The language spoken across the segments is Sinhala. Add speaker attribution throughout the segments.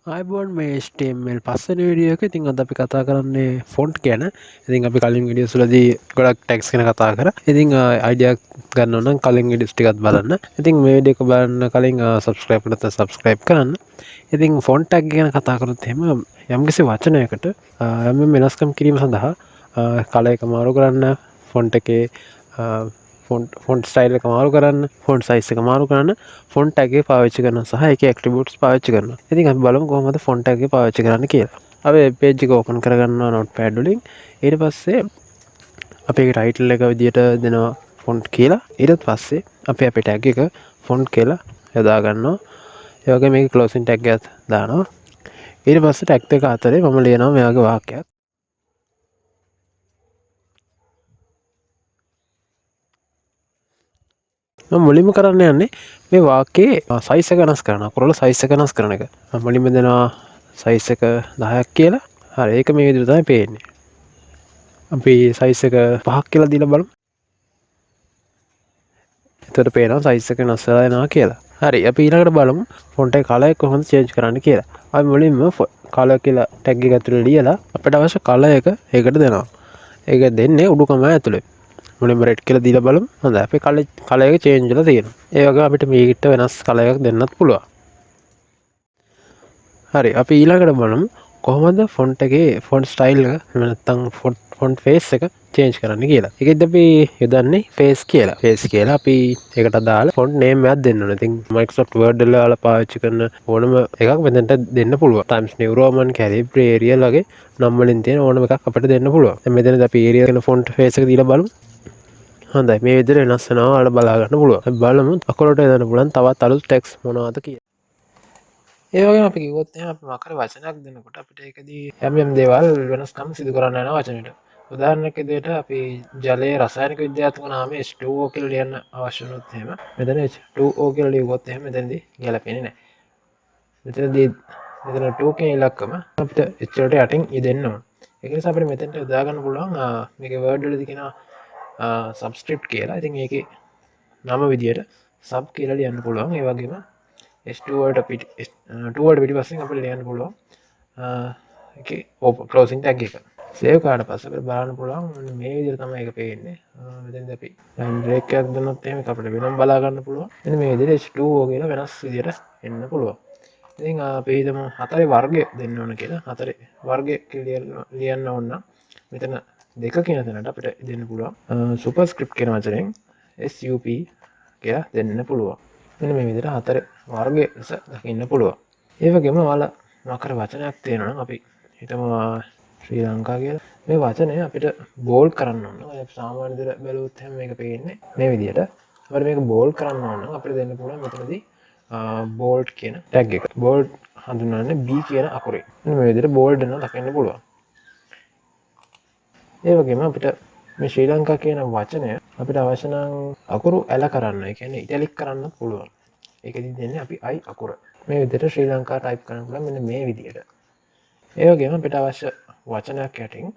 Speaker 1: iBond මේ HTML පස්වෙනි වීඩියෝ එක. ඉතින් අද අපි කතා කරන්නේ ෆොන්ට් ගැන. ඉතින් අපි කලින් වීඩියෝස් වලදී ගොඩක් ටැග්ස් ගැන කතා කරා. ඉතින් අයිඩියා ගන්න ඕන නම් කලින් වීඩියෝස් ටිකක් බලන්න. ඉතින් මේ වීඩියෝ එක බලන්න කලින් subscribe නැත්නම් subscribe කරන්න. ඉතින් ෆොන්ට් ටැග් ගැන කතා කරොත් එහෙම යම්කිසි වචනයකට යම් වෙනස්කම් කිරීම සඳහා කලර් එක මාරු කරන්න, ෆොන්ට් එකේ ෆොන්ට් ස්ටයිල් එක මාරු කරන්න, ෆොන්ට් සයිස් එක මාරු කරන්න ෆොන්ට් ටැග් එක පාවිච්චි කරනවා සහ ඒකේ ඇට්‍රිබියුට්ස් පාවිච්චි කරනවා. ඉතින් අපි බලමු කොහොමද ෆොන්ට් ටැග් එක පාවිච්චි කරන්න කියලා. අපි පේජ් එක ඕපන් කරගන්නවා නෝට්පෑඩ් වලින්. ඊට පස්සේ අපි ඒකේ ටයිටල් එක විදියට දෙනවා ෆොන්ට් කියලා. ඊට පස්සේ අපි අපේ ටැග් එක ෆොන්ට් කියලා යොදා ගන්නවා. ඒ වගේම මේකේ ක්ලෝසින් ටැග් එකක් දානවා. ඊට පස්සේ ටැග් දෙක අතරේ මම ලියනවා මේ වගේ වාක්‍යයක්. මුලින්ම කරන්න යන්නේ මේ වාක්‍යයේ සයිස් එක වෙනස් කරනවා. අකුරවල සයිස් එක වෙනස් කරන එක. මුලින්ම දෙනවා සයිස් එක 10ක් කියලා. හරි ඒක මේ විදිහට තමයි පේන්නේ. අපි සයිස් එක 5ක් කියලා දීලා බලමු. එතකොට පේනවා සයිස් එක වෙනස් වෙලා යනවා කියලා. හරි අපි ඊළඟට බලමු ෆොන්ට් එකේ කලර් එක කොහොමද චේන්ජ් කරන්න කියලා. අපි මුලින්ම කලර් කියලා ටැග් එක ඇතුලේ ලියලා අපිට අවශ්‍ය කලර් එක ඒකට දෙනවා. ඒක දෙන්නේ උඩුකම ඇතුලේ. මුලින්ම රෙඩ් කියලා දීලා බලමු. හොඳයි අපේ කලර් එක චේන්ජ් වෙලා තියෙනවා. ඒ වගේම අපිට මේකට වෙනස් කලර් එකක් දෙන්නත් පුළුවන්. හරි අපි ඊළඟට බලමු කොහොමද ෆොන්ට් එකේ ෆොන්ට් ස්ටයිල් එක නැත්නම් ෆොන්ට් ෆේස් එක චේන්ජ් කරන්න කියලා. ඒකෙත් අපි යොදන්නේ ෆේස් කියලා. ෆේස් කියලා අපි ඒකට දාලා ෆොන්ට් නේම් එකක් දෙන්න ඕනේ. ඉතින් Microsoft Word වල පාවිච්චි කරන ඕනම එකක් මෙතනට දෙන්න පුළුවන්. Times New Roman, Calibri, Arial වගේ නම් වලින් තියෙන ඕනම එකක් අපිට දෙන්න පුළුවන්. දැන් මෙතනදී අපි Arial කියන ෆොන්ට් ෆේස් එක දීලා බලමු. හොඳයි මේ විදිහට වෙනස් වෙනවා ඔයාලා බලා ගන්න පුළුවන්. අපි බලමු අකුරට යොදන්න පුළුවන් තවත් අලුත් ටෙක්ස්ට් මොනවද කියලා. ඒ වගේම අපි කිව්වොත් එහෙනම් අපි මොකක් හරි වචනයක් දෙනකොට අපිට ඒකදී යම් යම් දේවල් වෙනස්කම් සිදු කරන්න යනවා වචනෙට. උදාහරණයක් විදිහට අපි ජලයේ රසායනික විද්‍යාත්මක නාමය H2O කියලා ලියන්න අවශ්‍ය වුණොත් එහෙම මෙතන H2O කියලා ලියුවොත් එහෙම මෙතනදී ගැලපෙන්නේ නැහැ. මෙතනදී මෙතන 2 කියන ඉලක්කම අපිට H වලට යටින් යෙදෙන්න ඕන. ඒක නිසා අපිට මෙතනට යොදා ගන්න පුළුවන් මේකේ Word වලදී කියනවා subscript කියලා. ඉතින් ඒකේ නම විදියට sub කියලා ලියන්න පුළුවන්. ඒ වගේම S2 වලට පිටිපස්සෙන් අපිට ලියන්න පුළුවන් ඒකේ ක්ලෝසින් ටැග් එක. සේව් කරාට පස්සේ අපිට බලන්න පුළුවන් මේ විදිහට තමයි ඒක පේන්නේ. මෙතෙන්දී අපි ලයින් බ්‍රේක් එකක් දුන්නොත් එහෙම ඒක අපිට වෙනම බලා ගන්න පුළුවන්. මෙන්න මේ විදිහට H2O කියලා වෙනස් විදිහට එන්න පුළුවන්. ඉතින් අපි හිතමු 4 වර්ගය දෙන්න ඕන කියලා. 4 වර්ගය කියලා ලියන්න ඕන නම් මෙතන 2 කියන තැනට අපිට දෙන්න පුළුවන් සුපර්ස්ක්‍රිප්ට් කියන වචනයෙන් SUP කියලා දෙන්න පුළුවන්. මෙන්න මේ විදිහට 4 වර්ගය ලෙස දකින්න පුළුවන්. ඒ වගේම ඔයාලා මොකක් හරි වචනයක් තියෙනවා නම් අපි හිතමු ශ්‍රී ලංකා කියලා. මේ වචනය අපිට බෝල්ඩ් කරන්න ඕන. ඔය සාමාන්‍ය විදිහට බැලුවොත් එහෙනම් මේක පේන්නේ මේ විදිහට. අපිට මේක බෝල්ඩ් කරන්න ඕන නම් අපිට දෙන්න පුළුවන් මෙතනදී බෝල්ඩ් කියන ටැග් එක. බෝල්ඩ් හඳුන්වන්නේ B කියන අකුරේ. මෙන්න මේ විදිහට බෝල්ඩ් වෙනවා දකින්න පුළුවන්. ඒ වගේම අපිට මේ ශ්‍රී ලංකා කියන වචනය අපිට අවශ්‍ය නම් අකුරු ඇල කරන්න, ඒ කියන්නේ ඉටැලික් කරන්න පුළුවන්. ඒකෙදි දෙන්නේ අපි I අකුර. මේ විදිහට ශ්‍රී ලංකා ටයිප් කරන්න පුළුවන් මෙන්න මේ විදිහට. ඒ වගේම අපිට අවශ්‍ය වචනයක් යටින්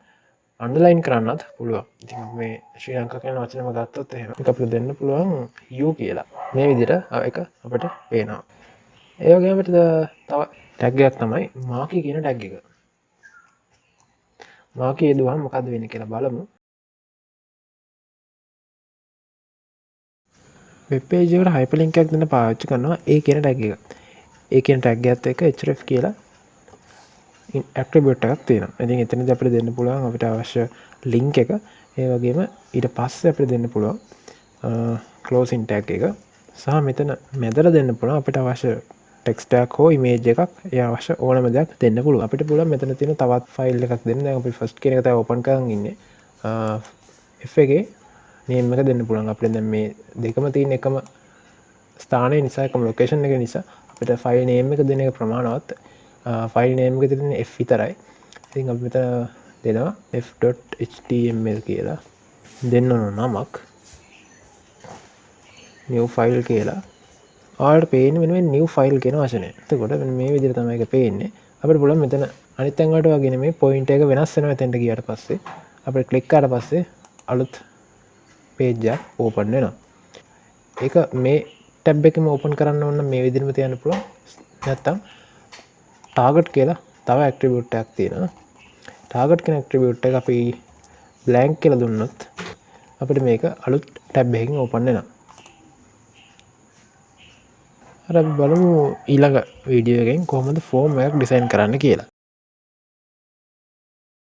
Speaker 1: අන්ඩර්ලයින් කරන්නත් පුළුවන්. ඉතින් මේ ශ්‍රී ලංකා කියන වචනයම ගත්තොත් එහෙම ඒක අපිට දෙන්න පුළුවන් U කියලා. මේ විදිහට ඒක අපිට පේනවා. ඒ වගේම අපිට තව ටැග් එකක් තමයි මාකි කියන ටැග් එක. මාකි යදුවම මොකද්ද වෙන්නේ කියලා බලමු. වෙබ් පේජ් එකට හයිපර්ලින්ක් එකක් දෙන්න පාවිච්චි කරනවා ඒ කියන ටැග් එක. ඒ කියන ටැග් එකත් එක්ක href කියලා ඇට්‍රිබියුට් එකක් තියෙනවා. ඉතින් එතනදී අපිට දෙන්න පුළුවන් අපිට අවශ්‍ය ලින්ක් එක. ඒ වගේම ඊට පස්සේ අපිට දෙන්න පුළුවන් ක්ලෝසින් ටැග් එක. සහ මෙතන මැදට දෙන්න පුළුවන් අපිට අවශ්‍ය ටෙක්ස්ට් එකක් හෝ ඉමේජ් එකක් ඒ අවශ්‍ය ඕනම දෙයක් දෙන්න පුළුවන්. අපිට පුළුවන් මෙතන තියෙන තවත් ෆයිල් එකක් දෙන්න. දැන් අපි ෆස්ට් කියන එක තමයි ඕපන් කරන් ඉන්නේ. F එකේ නේම් එක දෙන්න පුළුවන්. අපිට දැන් මේ දෙකම තියෙන එකම ස්ථානයේ නිසා එකම ලොකේෂන් එක නිසා අපිට ෆයිල් නේම් එක දෙන එක ප්‍රමාණවත්. ෆයිල් නේම් එක තියෙන F විතරයි. ඉතින් අපි මෙතන දෙනවා f.html කියලා. දෙන්න ඕන නමක් new file කියලා. ඔයාලට පේන්නේ මෙන්න මේ new file කියන වචනය. එතකොට මෙන්න මේ විදිහට තමයි ඒක පේන්නේ. අපිට පුළුවන් මෙතන අනිත් තැන් වලට වගේ නෙමෙයි පොයින්ටර් එක වෙනස් වෙනවා එතෙන්ට ගියාට පස්සේ. අපිට ක්ලික් කරාට පස්සේ අලුත් page එකක් open වෙනවා. ඒක මේ ටැබ් එකෙම ඕපන් කරන්න ඕන නම් මේ විදිහටම තියන්න පුළුවන්. නැත්තම් ටාගට් කියලා තව ඇක්ටිබියුට් එකක් තියෙනවා. ටාගට් කියන ඇක්ටිබියුට් එක අපි බ්ලැන්ක් කියලා දුන්නොත් අපිට මේක අලුත් ටැබ් එකකින් ඕපන් වෙනවා. අර අපි බලමු ඊළඟ වීඩියෝ එකෙන් කොහොමද ෆෝම් එකක් ඩිසයින් කරන්න කියලා.